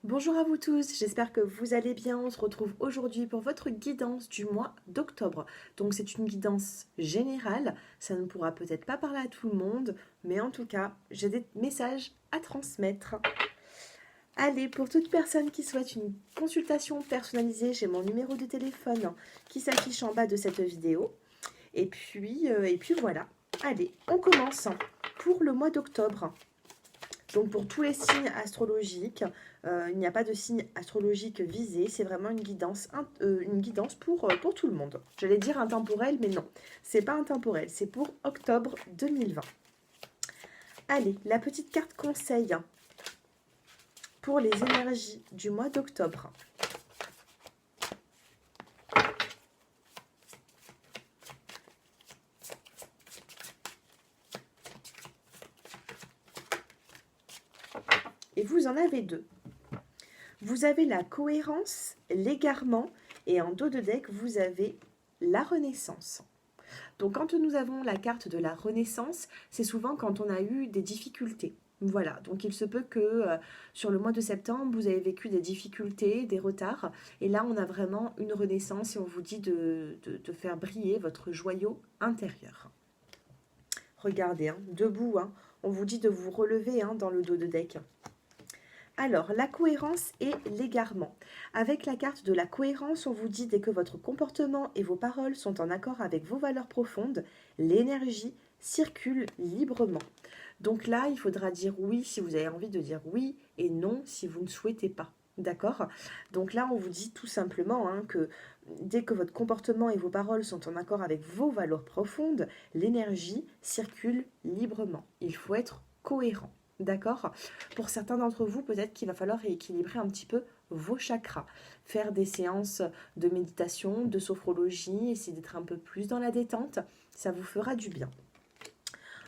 Bonjour à vous tous, j'espère que vous allez bien. On se retrouve aujourd'hui pour votre guidance du mois d'octobre. Donc c'est une guidance générale, ça ne pourra peut-être pas parler à tout le monde, mais en tout cas, j'ai des messages à transmettre. Allez, pour toute personne qui souhaite une consultation personnalisée, j'ai mon numéro de téléphone qui s'affiche en bas de cette vidéo. Et puis voilà. Allez, on commence pour le mois d'octobre. Donc pour tous les signes astrologiques, il n'y a pas de signe astrologique visé, c'est vraiment une guidance pour tout le monde. J'allais dire intemporel, mais non, c'est pas intemporel, c'est pour octobre 2020. Allez, la petite carte conseil pour les énergies du mois d'octobre. Et vous en avez deux. Vous avez la cohérence, l'égarement, et en dos de deck, vous avez la renaissance. Donc quand nous avons la carte de la renaissance, c'est souvent quand on a eu des difficultés. Voilà, donc il se peut que sur le mois de septembre, vous avez vécu des difficultés, des retards, et là on a vraiment une renaissance et on vous dit de faire briller votre joyau intérieur. Regardez, hein, debout, hein, on vous dit de vous relever hein, dans le dos de deck. Alors, la cohérence et l'égarement. Avec la carte de la cohérence, on vous dit dès que votre comportement et vos paroles sont en accord avec vos valeurs profondes, l'énergie circule librement. Donc là, il faudra dire oui si vous avez envie de dire oui et non si vous ne souhaitez pas. D'accord? Donc là, on vous dit tout simplement hein, que dès que votre comportement et vos paroles sont en accord avec vos valeurs profondes, l'énergie circule librement. Il faut être cohérent. D'accord? Pour certains d'entre vous, peut-être qu'il va falloir rééquilibrer un petit peu vos chakras, faire des séances de méditation, de sophrologie, essayer d'être un peu plus dans la détente, ça vous fera du bien.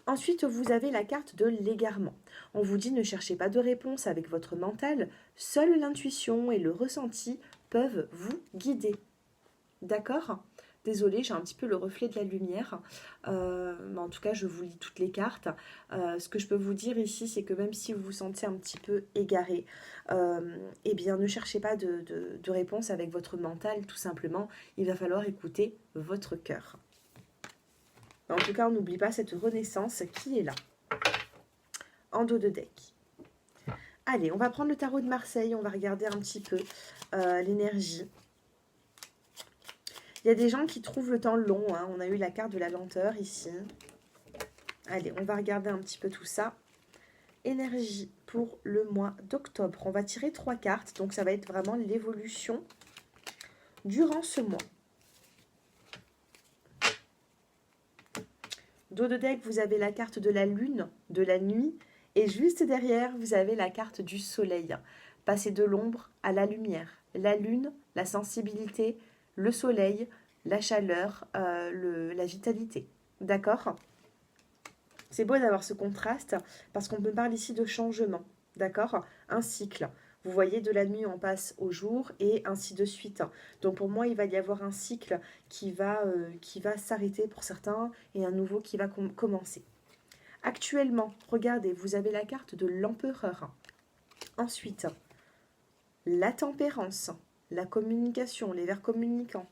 Ensuite, vous avez la carte de l'égarement. On vous dit ne cherchez pas de réponse avec votre mental, seule l'intuition et le ressenti peuvent vous guider. D'accord? Désolée, j'ai un petit peu le reflet de la lumière. Mais en tout cas, je vous lis toutes les cartes. Ce que je peux vous dire ici, c'est que même si vous vous sentez un petit peu égaré, eh bien, ne cherchez pas de réponse avec votre mental, tout simplement. Il va falloir écouter votre cœur. En tout cas, on n'oublie pas cette renaissance qui est là, en dos de deck. Allez, on va prendre le tarot de Marseille, on va regarder un petit peu l'énergie. Il y a des gens qui trouvent le temps long, hein. On a eu la carte de la lenteur ici. Allez, on va regarder un petit peu tout ça. Énergie pour le mois d'octobre. On va tirer 3 cartes, donc ça va être vraiment l'évolution durant ce mois. Dos de deck, vous avez la carte de la lune, de la nuit, et juste derrière, vous avez la carte du soleil. Passer de l'ombre à la lumière. La lune, la sensibilité, le soleil, la chaleur, la vitalité. D'accord? C'est beau d'avoir ce contraste parce qu'on me parle ici de changement. D'accord? Un cycle. Vous voyez, de la nuit, on passe au jour et ainsi de suite. Donc pour moi, il va y avoir un cycle qui va s'arrêter pour certains et un nouveau qui va commencer. Actuellement, regardez, vous avez la carte de l'empereur. Ensuite, la tempérance, la communication, les vers communicants.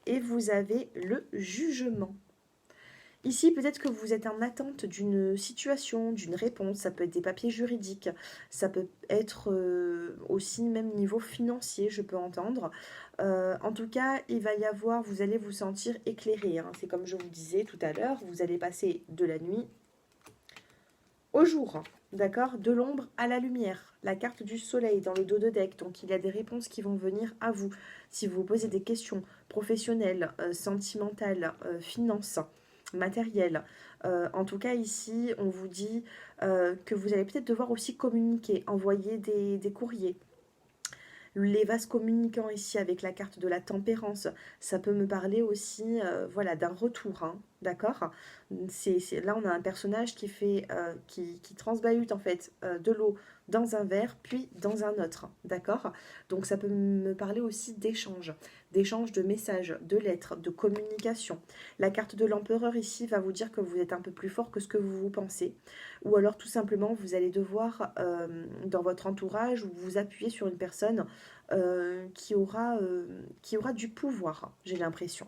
Et vous avez le jugement. Ici, peut-être que vous êtes en attente d'une situation, d'une réponse. Ça peut être des papiers juridiques. Ça peut être aussi même niveau financier, je peux entendre. En tout cas, il va y avoir, vous allez vous sentir éclairé. Hein. C'est comme je vous disais tout à l'heure, vous allez passer de la nuit au jour. D'accord? De l'ombre à la lumière. La carte du soleil dans le dos de deck. Donc, il y a des réponses qui vont venir à vous. Si vous vous posez des questions professionnelles, sentimentales, finances, matérielles. En tout cas, ici, on vous dit que vous allez peut-être devoir aussi communiquer, envoyer des courriers. Les vases communicants ici avec la carte de la tempérance, ça peut me parler aussi voilà, d'un retour, hein, d'accord. Là, on a un personnage qui transbahute en fait de l'eau dans un verre, puis dans un autre, d'accord? Donc ça peut me parler aussi d'échange de messages, de lettres, de communication. La carte de l'empereur ici va vous dire que vous êtes un peu plus fort que ce que vous pensez, ou alors tout simplement vous allez devoir, dans votre entourage, vous appuyer sur une personne qui aura du pouvoir, j'ai l'impression.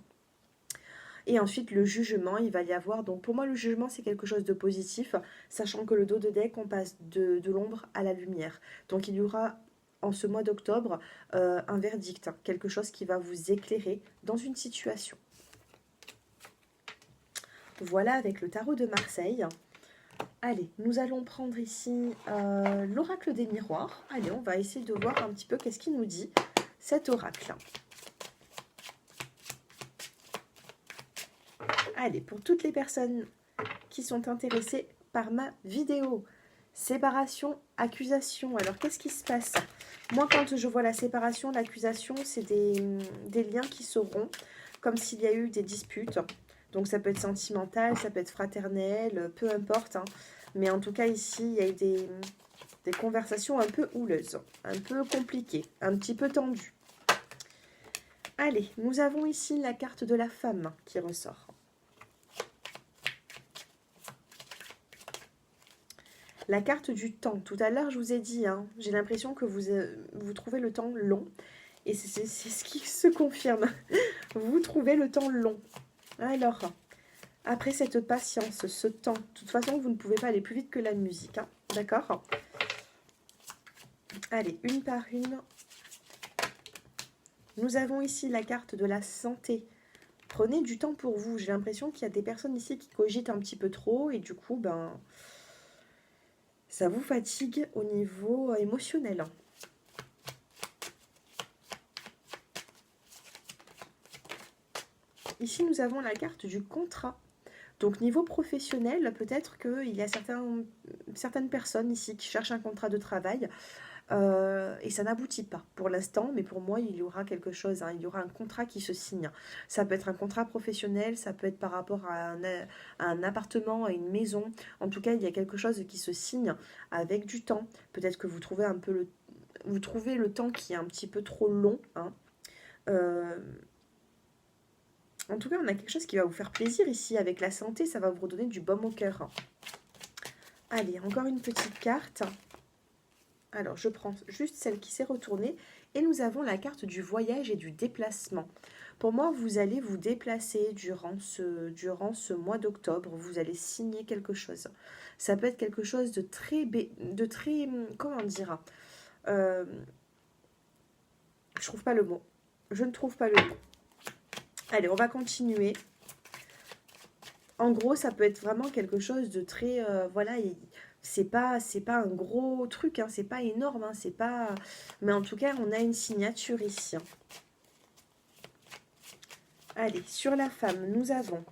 Et ensuite, le jugement, il va y avoir. Donc, pour moi, le jugement, c'est quelque chose de positif, sachant que le dos de deck, on passe de l'ombre à la lumière. Donc, il y aura en ce mois d'octobre un verdict, hein, quelque chose qui va vous éclairer dans une situation. Voilà avec le tarot de Marseille. Allez, nous allons prendre ici l'oracle des miroirs. Allez, on va essayer de voir un petit peu qu'est-ce qu'il nous dit, cet oracle. Allez, pour toutes les personnes qui sont intéressées par ma vidéo, séparation, accusation. Alors, qu'est-ce qui se passe? Moi, quand je vois la séparation, l'accusation, c'est des liens qui se rompent, comme s'il y a eu des disputes. Donc, ça peut être sentimental, ça peut être fraternel, peu importe, hein. Mais en tout cas, ici, il y a eu des conversations un peu houleuses, un peu compliquées, un petit peu tendues. Allez, nous avons ici la carte de la femme qui ressort. La carte du temps. Tout à l'heure, je vous ai dit, hein, j'ai l'impression que vous trouvez le temps long. Et c'est ce qui se confirme. Vous trouvez le temps long. Alors, après cette patience, ce temps, de toute façon, vous ne pouvez pas aller plus vite que la musique. Hein, d'accord? Allez, une par une. Nous avons ici la carte de la santé. Prenez du temps pour vous. J'ai l'impression qu'il y a des personnes ici qui cogitent un petit peu trop. Et du coup, ben, ça vous fatigue au niveau émotionnel. Ici, nous avons la carte du contrat. Donc, niveau professionnel, peut-être qu'il y a certaines personnes ici qui cherchent un contrat de travail et ça n'aboutit pas pour l'instant, mais pour moi, il y aura quelque chose, hein, il y aura un contrat qui se signe. Ça peut être un contrat professionnel, ça peut être par rapport à un appartement, à une maison. En tout cas, il y a quelque chose qui se signe avec du temps. Peut-être que vous trouvez vous trouvez le temps qui est un petit peu trop long, hein. En tout cas, on a quelque chose qui va vous faire plaisir ici. Avec la santé, ça va vous redonner du baume au cœur. Allez, encore une petite carte. Alors, je prends juste celle qui s'est retournée. Et nous avons la carte du voyage et du déplacement. Pour moi, vous allez vous déplacer durant ce mois d'octobre. Vous allez signer quelque chose. Ça peut être quelque chose de très comment dire, je trouve pas le mot. Je ne trouve pas le mot. Allez, on va continuer. En gros, ça peut être vraiment quelque chose de très... voilà, c'est pas un gros truc, hein, c'est pas énorme, hein, c'est pas... Mais en tout cas, on a une signature ici. Hein. Allez, sur la femme, nous avons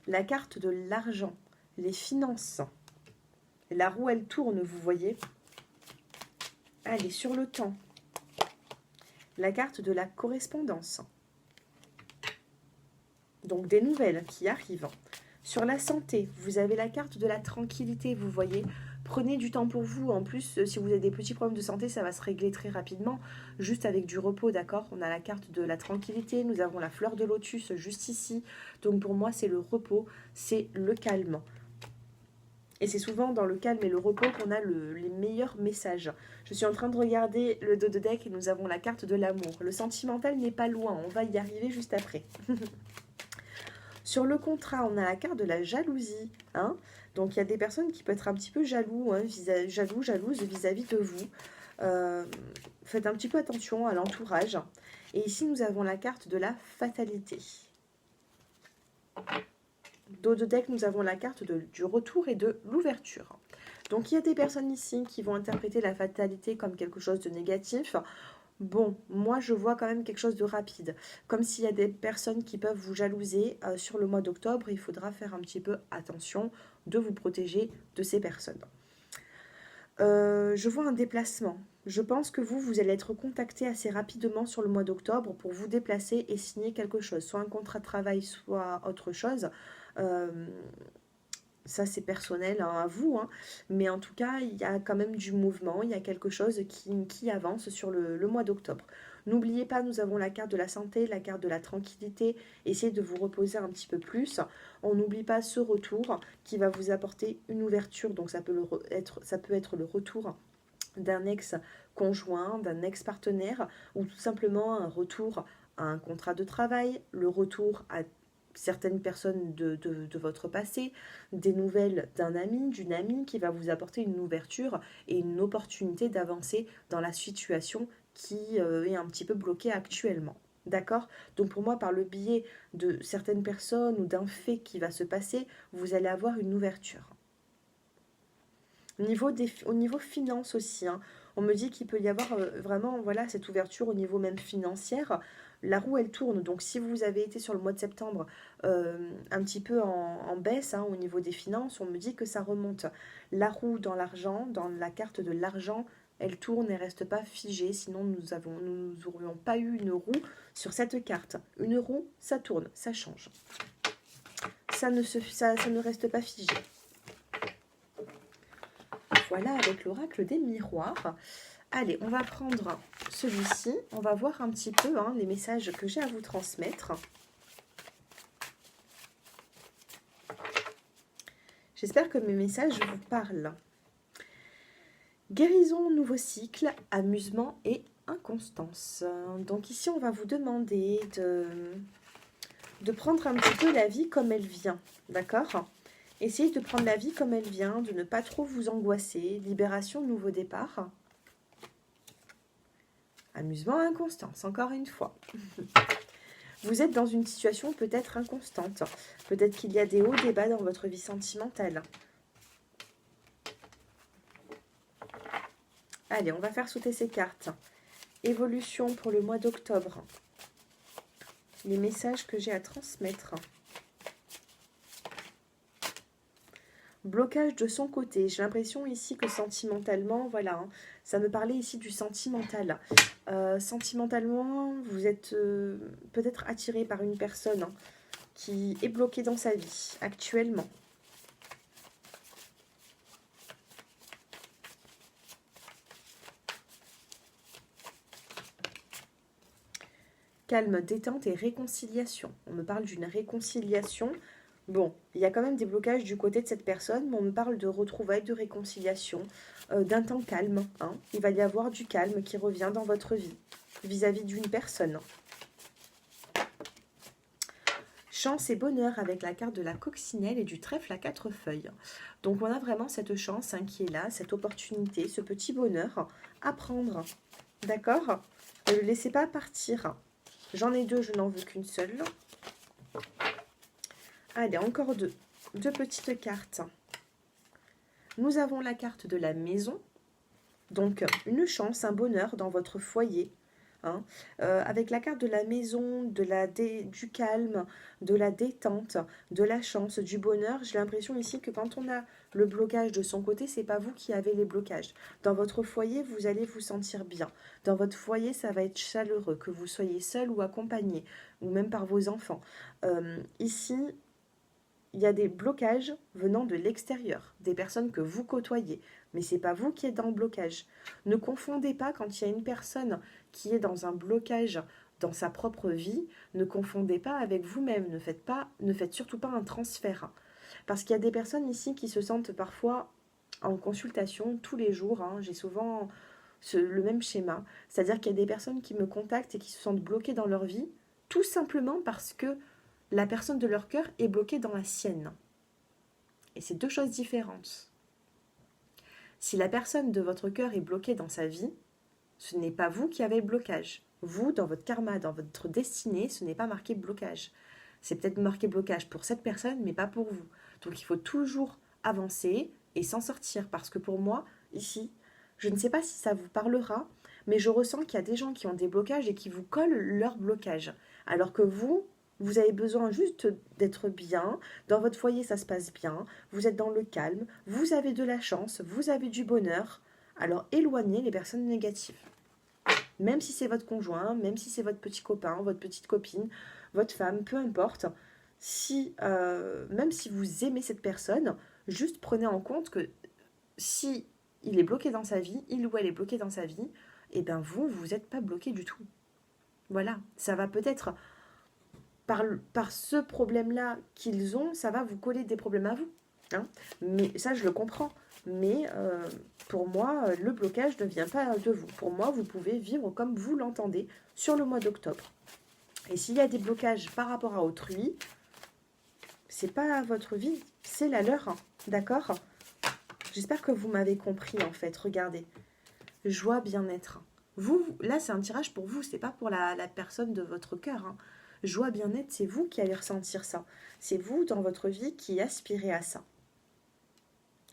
la carte de l'argent, les finances. La roue, elle tourne, vous voyez. Allez, sur le temps, la carte de la correspondance. Donc, des nouvelles qui arrivent. Sur la santé, vous avez la carte de la tranquillité, vous voyez. Prenez du temps pour vous. En plus, si vous avez des petits problèmes de santé, ça va se régler très rapidement, juste avec du repos, d'accord? On a la carte de la tranquillité, nous avons la fleur de lotus juste ici. Donc pour moi, c'est le repos, c'est le calme. Et c'est souvent dans le calme et le repos qu'on a les meilleurs messages. Je suis en train de regarder le dos de deck et nous avons la carte de l'amour. Le sentimental n'est pas loin, on va y arriver juste après. Sur le contrat, on a la carte de la jalousie. Hein. Donc, il y a des personnes qui peuvent être un petit peu jaloux, hein, jalouses vis-à-vis de vous. Faites un petit peu attention à l'entourage. Et ici, nous avons la carte de la fatalité. Dos de deck, nous avons la carte du retour et de l'ouverture. Donc, il y a des personnes ici qui vont interpréter la fatalité comme quelque chose de négatif. Bon, moi je vois quand même quelque chose de rapide. Comme s'il y a des personnes qui peuvent vous jalouser sur le mois d'octobre, il faudra faire un petit peu attention de vous protéger de ces personnes. Je vois un déplacement. Je pense que vous allez être contacté assez rapidement sur le mois d'octobre pour vous déplacer et signer quelque chose. Soit un contrat de travail, soit autre chose. Ça, c'est personnel hein, à vous, hein. Mais en tout cas, il y a quand même du mouvement, il y a quelque chose qui avance sur le mois d'octobre. N'oubliez pas, nous avons la carte de la santé, la carte de la tranquillité. Essayez de vous reposer un petit peu plus. On n'oublie pas ce retour qui va vous apporter une ouverture. Donc ça peut être le retour d'un ex-conjoint, d'un ex-partenaire, ou tout simplement un retour à un contrat de travail, le retour à certaines personnes de votre passé, des nouvelles d'un ami, d'une amie qui va vous apporter une ouverture et une opportunité d'avancer dans la situation qui est un petit peu bloquée actuellement. D'accord? Donc pour moi, par le biais de certaines personnes ou d'un fait qui va se passer, vous allez avoir une ouverture. Au niveau finance aussi, hein, on me dit qu'il peut y avoir vraiment voilà, cette ouverture au niveau même financière. La roue, elle tourne. Donc, si vous avez été sur le mois de septembre un petit peu en baisse hein, au niveau des finances, on me dit que ça remonte. La roue dans l'argent, dans la carte de l'argent, elle tourne et reste pas figée. Sinon, nous n'aurions pas eu une roue sur cette carte. Une roue, ça tourne, ça change. Ça ne reste pas figé. Voilà avec l'oracle des miroirs. Allez, on va prendre celui-ci. On va voir un petit peu hein, les messages que j'ai à vous transmettre. J'espère que mes messages vous parlent. Guérison, nouveau cycle, amusement et inconstance. Donc ici, on va vous demander de prendre un petit peu la vie comme elle vient. D'accord ? Essayez de prendre la vie comme elle vient, de ne pas trop vous angoisser. Libération, nouveau départ. Amusement, inconstance, encore une fois. Vous êtes dans une situation peut-être inconstante. Peut-être qu'il y a des hauts, des bas dans votre vie sentimentale. Allez, on va faire sauter ces cartes. Évolution pour le mois d'octobre. Les messages que j'ai à transmettre. Blocage de son côté. J'ai l'impression ici que sentimentalement, voilà, hein, ça me parlait ici du sentimental. Sentimentalement, vous êtes peut-être attiré par une personne hein, qui est bloquée dans sa vie actuellement. Calme, détente et réconciliation. On me parle d'une réconciliation. Bon, il y a quand même des blocages du côté de cette personne, mais on me parle de retrouvailles, de réconciliation, d'un temps calme. Hein. Il va y avoir du calme qui revient dans votre vie, vis-à-vis d'une personne. Chance et bonheur avec la carte de la coccinelle et du trèfle à 4 feuilles. Donc on a vraiment cette chance hein, qui est là, cette opportunité, ce petit bonheur à prendre. D'accord ? Ne le laissez pas partir. J'en ai 2, je n'en veux qu'une seule. Allez, encore 2. 2 petites cartes. Nous avons la carte de la maison. Donc, une chance, un bonheur dans votre foyer. Hein. Avec la carte de la maison, du calme, de la détente, de la chance, du bonheur, j'ai l'impression ici que quand on a le blocage de son côté, c'est pas vous qui avez les blocages. Dans votre foyer, vous allez vous sentir bien. Dans votre foyer, ça va être chaleureux, que vous soyez seul ou accompagné, ou même par vos enfants. Ici, il y a des blocages venant de l'extérieur, des personnes que vous côtoyez, mais ce n'est pas vous qui êtes dans le blocage. Ne confondez pas quand il y a une personne qui est dans un blocage dans sa propre vie, ne confondez pas avec vous-même, ne faites surtout pas un transfert. Parce qu'il y a des personnes ici qui se sentent parfois en consultation tous les jours, hein, j'ai souvent le même schéma, c'est-à-dire qu'il y a des personnes qui me contactent et qui se sentent bloquées dans leur vie, tout simplement parce que la personne de leur cœur est bloquée dans la sienne. Et c'est 2 choses différentes. Si la personne de votre cœur est bloquée dans sa vie, ce n'est pas vous qui avez le blocage. Vous, dans votre karma, dans votre destinée, ce n'est pas marqué blocage. C'est peut-être marqué blocage pour cette personne, mais pas pour vous. Donc il faut toujours avancer et s'en sortir. Parce que pour moi, ici, je ne sais pas si ça vous parlera, mais je ressens qu'il y a des gens qui ont des blocages et qui vous collent leur blocage. Alors que vous avez besoin juste d'être bien, dans votre foyer ça se passe bien, vous êtes dans le calme, vous avez de la chance, vous avez du bonheur, alors éloignez les personnes négatives. Même si c'est votre conjoint, même si c'est votre petit copain, votre petite copine, votre femme, peu importe, même si vous aimez cette personne, Juste prenez en compte que si il est bloqué dans sa vie, il ou elle est bloqué dans sa vie, et bien vous n'êtes pas bloqué du tout. Voilà, ça va peut-être, par ce problème-là qu'ils ont, ça va vous coller des problèmes à vous. Hein. Mais ça, je le comprends. Mais pour moi, le blocage ne vient pas de vous. Pour moi, vous pouvez vivre comme vous l'entendez sur le mois d'octobre. Et s'il y a des blocages par rapport à autrui, c'est pas votre vie, c'est la leur. Hein. D'accord? J'espère que vous m'avez compris en fait. Regardez. Joie, bien-être. Vous, là, c'est un tirage pour vous, c'est pas pour la personne de votre cœur. Hein. Joie, bien-être, c'est vous qui allez ressentir ça. C'est vous, dans votre vie, qui aspirez à ça.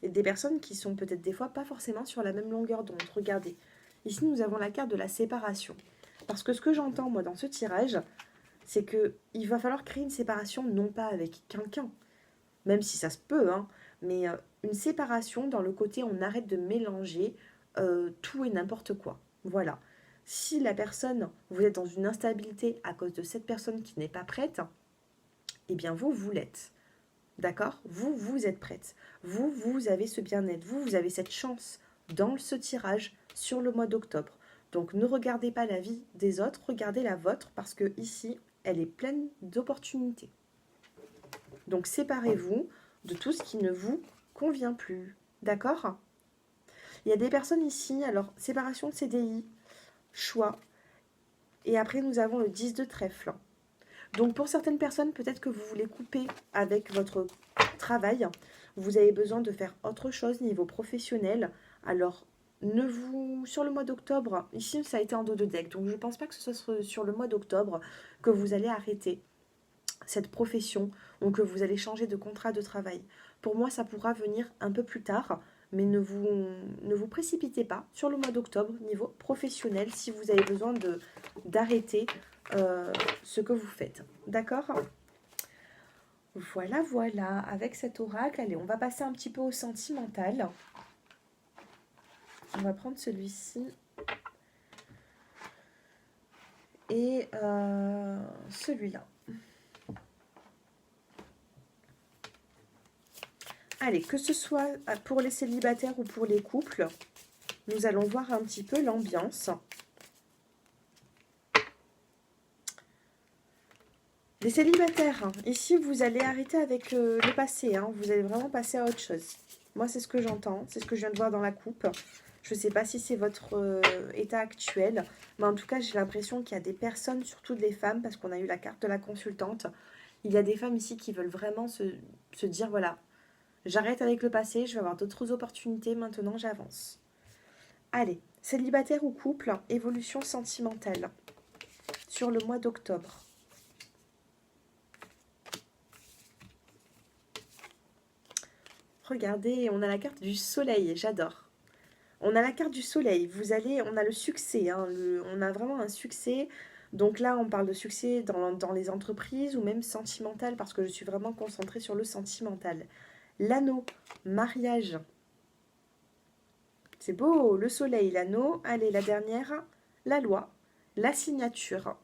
Et des personnes qui sont peut-être des fois pas forcément sur la même longueur d'onde. Regardez. Ici, nous avons la carte de la séparation. Parce que ce que j'entends, moi, dans ce tirage, c'est qu'il va falloir créer une séparation, non pas avec quelqu'un, même si ça se peut, hein, mais une séparation dans le côté on arrête de mélanger tout et n'importe quoi. Voilà. Si la personne, vous êtes dans une instabilité à cause de cette personne qui n'est pas prête, eh bien vous, vous l'êtes. D'accord? Vous, vous êtes prête. Vous, vous avez ce bien-être. Vous, vous avez cette chance dans ce tirage sur le mois d'octobre. Donc ne regardez pas la vie des autres, regardez la vôtre parce que ici, elle est pleine d'opportunités. Donc séparez-vous de tout ce qui ne vous convient plus. D'accord? Il y a des personnes ici, alors séparation de CDI, choix. Et après, nous avons le 10 de trèfle. Donc pour certaines personnes, peut-être que vous voulez couper avec votre travail. Vous avez besoin de faire autre chose niveau professionnel. Alors, sur le mois d'octobre, ici ça a été en dos de deck. Donc je ne pense pas que ce soit sur le mois d'octobre que vous allez arrêter cette profession ou que vous allez changer de contrat de travail. Pour moi, ça pourra venir un peu plus tard, mais ne vous précipitez pas sur le mois d'octobre niveau professionnel si vous avez besoin d'arrêter ce que vous faites. D'accord? Voilà, voilà. Avec cet oracle, allez, on va passer un petit peu au sentimental. On va prendre celui-ci. Et celui-là. Allez, que ce soit pour les célibataires ou pour les couples, nous allons voir un petit peu l'ambiance. Les célibataires, hein, ici vous allez arrêter avec le passé, hein, vous allez vraiment passer à autre chose. Moi c'est ce que j'entends, c'est ce que je viens de voir dans la coupe. Je ne sais pas si c'est votre état actuel, mais en tout cas j'ai l'impression qu'il y a des personnes, surtout des femmes, parce qu'on a eu la carte de la consultante, il y a des femmes ici qui veulent vraiment se dire, voilà, j'arrête avec le passé, je vais avoir d'autres opportunités, maintenant j'avance. Allez, célibataire ou couple, évolution sentimentale sur le mois d'octobre. Regardez, on a la carte du soleil, j'adore. On a la carte du soleil, on a le succès, hein, on a vraiment un succès. Donc là, on parle de succès dans les entreprises ou même sentimental, parce que je suis vraiment concentrée sur le sentimental. L'anneau, mariage. C'est beau, le soleil, l'anneau. Allez, la dernière, la loi, la signature.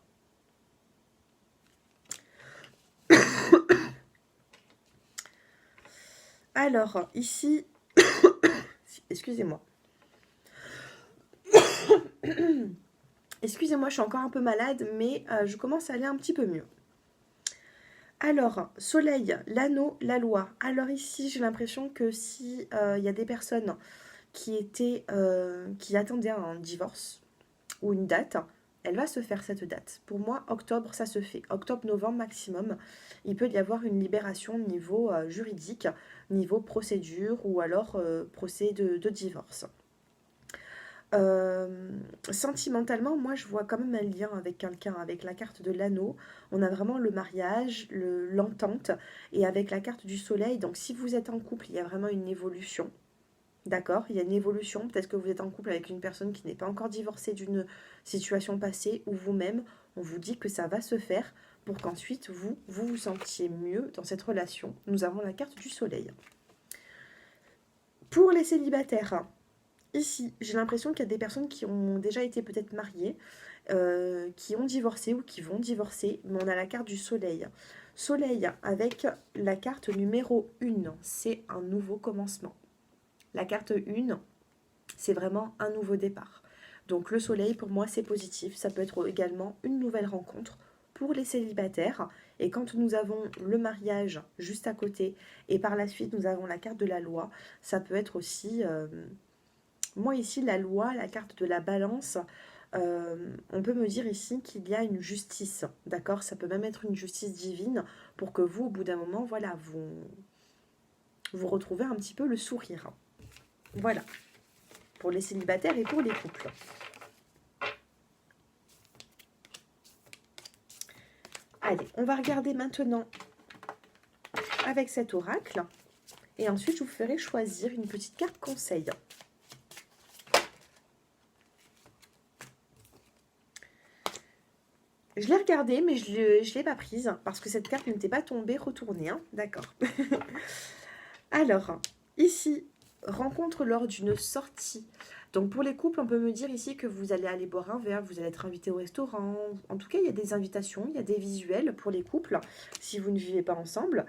Alors, ici, excusez-moi. Excusez-moi, je suis encore un peu malade, mais je commence à aller un petit peu mieux. Alors, soleil, l'anneau, la loi. Alors ici, j'ai l'impression que si y a des personnes qui attendaient un divorce ou une date, elle va se faire cette date. Pour moi, octobre, ça se fait. Octobre-novembre maximum, il peut y avoir une libération niveau juridique, niveau procédure ou alors procès de divorce. Sentimentalement, moi je vois quand même un lien avec quelqu'un, avec la carte de l'anneau. On a vraiment le mariage, l'entente, et avec la carte du soleil. Donc si vous êtes en couple, il y a vraiment une évolution. D'accord? Il y a une évolution. Peut-être que vous êtes en couple avec une personne qui n'est pas encore divorcée d'une situation passée, ou vous-même, on vous dit que ça va se faire pour qu'ensuite vous sentiez mieux dans cette relation. Nous avons la carte du soleil. Pour les célibataires, ici, j'ai l'impression qu'il y a des personnes qui ont déjà été peut-être mariées, qui ont divorcé ou qui vont divorcer, mais on a la carte du soleil. Soleil avec la carte numéro 1, c'est un nouveau commencement. La carte 1, c'est vraiment un nouveau départ. Donc le soleil, pour moi, c'est positif. Ça peut être également une nouvelle rencontre pour les célibataires. Et quand nous avons le mariage juste à côté, et par la suite, nous avons la carte de la loi, ça peut être aussi... moi ici, la loi, la carte de la balance, on peut me dire ici qu'il y a une justice, d'accord? Ça peut même être une justice divine pour que vous, au bout d'un moment, voilà, vous retrouvez un petit peu le sourire. Voilà, pour les célibataires et pour les couples. Allez, on va regarder maintenant avec cet oracle. Et ensuite, je vous ferai choisir une petite carte conseil. Je l'ai regardée, mais je ne l'ai pas prise parce que cette carte n'était pas tombée, retournée. Hein, d'accord. Alors, ici, rencontre lors d'une sortie. Donc pour les couples, on peut me dire ici que vous allez aller boire un verre, vous allez être invité au restaurant. En tout cas, il y a des invitations, il y a des visuels pour les couples, si vous ne vivez pas ensemble.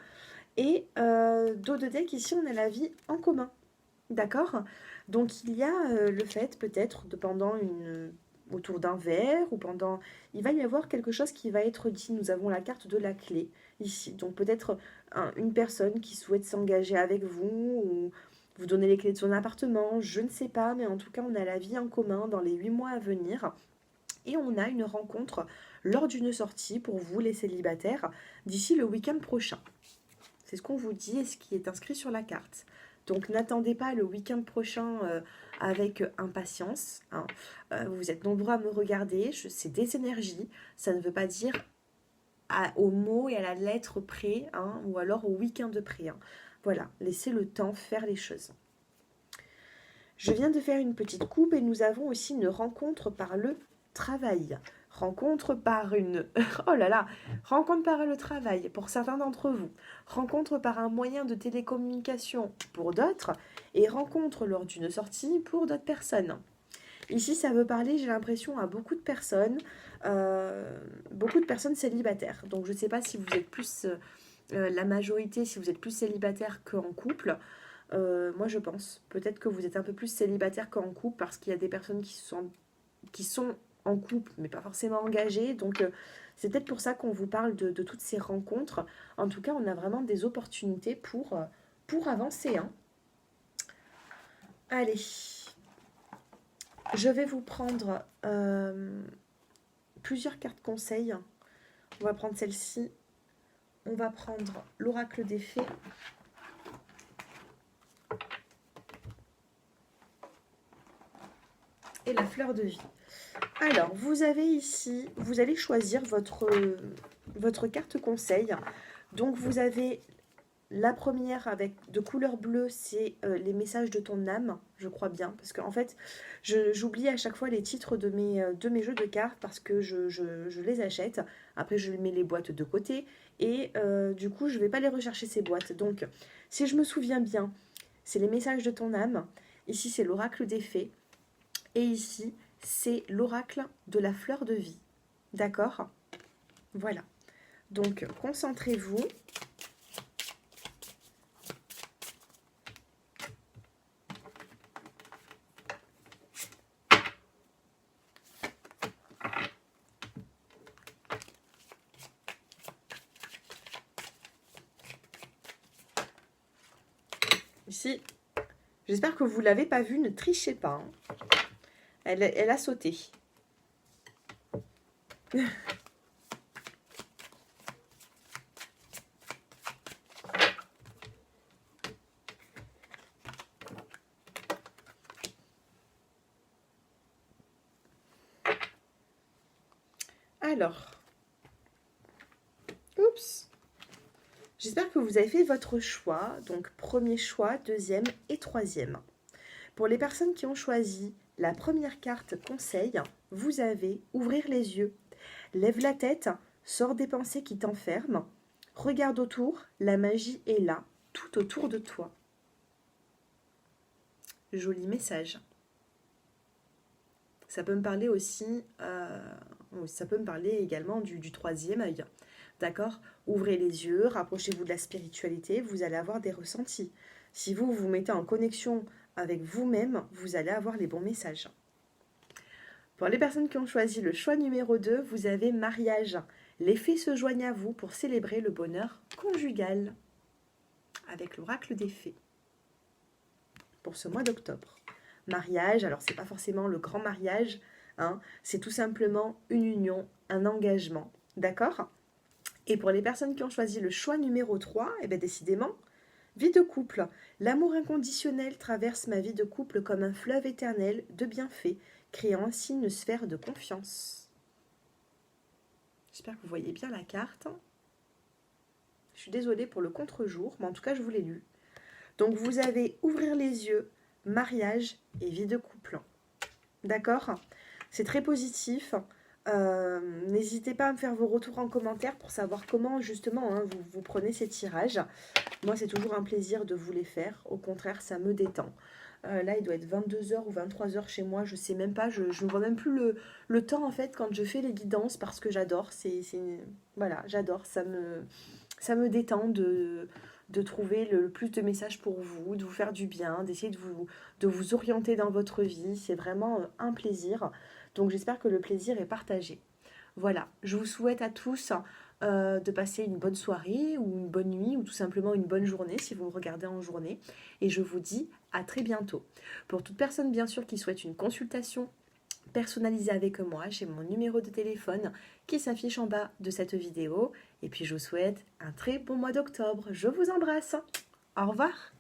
Et dos de deck, ici, on a la vie en commun. D'accord? Donc il y a le fait peut-être de pendant autour d'un verre ou pendant... Il va y avoir quelque chose qui va être dit. Nous avons la carte de la clé ici. Donc peut-être une personne qui souhaite s'engager avec vous ou vous donner les clés de son appartement. Je ne sais pas, mais en tout cas on a la vie en commun dans les 8 mois à venir. Et on a une rencontre lors d'une sortie pour vous les célibataires d'ici le week-end prochain. C'est ce qu'on vous dit et ce qui est inscrit sur la carte. Donc n'attendez pas le week-end prochain avec impatience. Hein. Vous êtes nombreux à me regarder. C'est des énergies. Ça ne veut pas dire au mot et à la lettre près, hein, ou alors au week-end près. Hein. Voilà, laissez le temps faire les choses. Je viens de faire une petite coupe et nous avons aussi une rencontre par le travail. Rencontre par une... Oh là là! Rencontre par le travail pour certains d'entre vous. Rencontre par un moyen de télécommunication pour d'autres. Et rencontre lors d'une sortie pour d'autres personnes. Ici, ça veut parler, j'ai l'impression, à beaucoup de personnes célibataires. Donc, je ne sais pas si vous êtes plus la majorité, si vous êtes plus célibataire qu'en couple. Moi, je pense. Peut-être que vous êtes un peu plus célibataire qu'en couple parce qu'il y a des personnes qui sont en couple, mais pas forcément engagées. Donc, c'est peut-être pour ça qu'on vous parle de toutes ces rencontres. En tout cas, on a vraiment des opportunités pour avancer. Hein. Allez. Je vais vous prendre plusieurs cartes conseils. On va prendre celle-ci. On va prendre l'oracle des fées. Et la fleur de vie. Alors, vous avez ici, vous allez choisir votre carte conseil. Donc, vous avez la première avec de couleur bleue, c'est les messages de ton âme, je crois bien. Parce qu'en fait, j'oublie à chaque fois les titres de mes jeux de cartes parce que je les achète. Après, je mets les boîtes de côté. Et du coup, je ne vais pas les rechercher ces boîtes. Donc, si je me souviens bien, c'est les messages de ton âme. Ici, c'est l'oracle des fées. Et ici, c'est l'oracle de la fleur de vie. D'accord? Voilà. Donc, concentrez-vous. Ici, j'espère que vous ne l'avez pas vue, ne trichez pas. Hein. Elle a sauté. Alors, oups. J'espère que vous avez fait votre choix. Donc, premier choix, deuxième et troisième. Pour les personnes qui ont choisi la première carte conseil, vous avez ouvrir les yeux, lève la tête, sors des pensées qui t'enferment, regarde autour, la magie est là, tout autour de toi. Joli message. Ça peut me parler aussi, ça peut me parler également du troisième œil. D'accord? Ouvrez les yeux, rapprochez-vous de la spiritualité, vous allez avoir des ressentis. Si vous vous mettez en connexion avec vous-même, vous allez avoir les bons messages. Pour les personnes qui ont choisi le choix numéro 2, vous avez mariage. Les fées se joignent à vous pour célébrer le bonheur conjugal avec l'oracle des fées pour ce mois d'octobre. Mariage, alors c'est pas forcément le grand mariage, hein, c'est tout simplement une union, un engagement, d'accord? Et pour les personnes qui ont choisi le choix numéro 3, eh bien décidément, vie de couple. L'amour inconditionnel traverse ma vie de couple comme un fleuve éternel de bienfaits, créant ainsi une sphère de confiance. J'espère que vous voyez bien la carte. Je suis désolée pour le contre-jour, mais en tout cas, je vous l'ai lu. Donc, vous avez ouvrir les yeux, mariage et vie de couple. D'accord? C'est très positif. N'hésitez pas à me faire vos retours en commentaire pour savoir comment, justement, hein, vous prenez ces tirages. Moi, c'est toujours un plaisir de vous les faire. Au contraire, ça me détend. Là, il doit être 22h ou 23h chez moi. Je ne sais même pas. Je ne vois même plus le temps, en fait, quand je fais les guidances parce que j'adore. Voilà, j'adore. Ça me détend de trouver le plus de messages pour vous, de vous faire du bien, d'essayer de vous orienter dans votre vie. C'est vraiment un plaisir. Donc, j'espère que le plaisir est partagé. Voilà, je vous souhaite à tous de passer une bonne soirée ou une bonne nuit ou tout simplement une bonne journée si vous me regardez en journée. Et je vous dis à très bientôt. Pour toute personne bien sûr qui souhaite une consultation personnalisée avec moi, j'ai mon numéro de téléphone qui s'affiche en bas de cette vidéo. Et puis je vous souhaite un très bon mois d'octobre. Je vous embrasse. Au revoir.